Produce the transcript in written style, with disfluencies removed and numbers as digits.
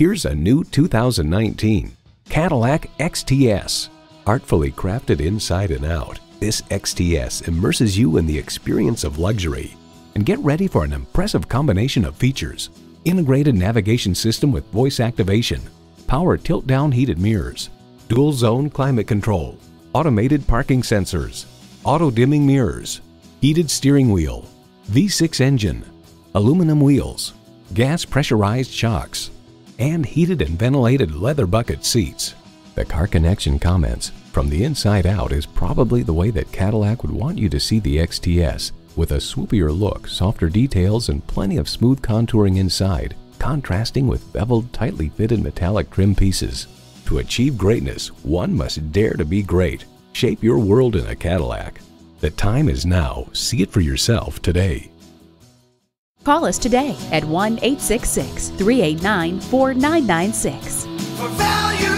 Here's a new 2019 Cadillac XTS. Artfully crafted inside and out, this XTS immerses you in the experience of luxury. And get ready for an impressive combination of features. Integrated navigation system with voice activation, power tilt-down heated mirrors, dual zone climate control, automated parking sensors, auto-dimming mirrors, heated steering wheel, V6 engine, aluminum wheels, gas pressurized shocks, and heated and ventilated leather bucket seats. The Car Connection comments, "From the inside out is probably the way that Cadillac would want you to see the XTS, with a swoopier look, softer details, and plenty of smooth contouring inside, contrasting with beveled, tightly fitted metallic trim pieces. To achieve greatness, one must dare to be great. Shape your world in a Cadillac. The time is now. See it for yourself today." Call us today at 1-866-389-4996. For value.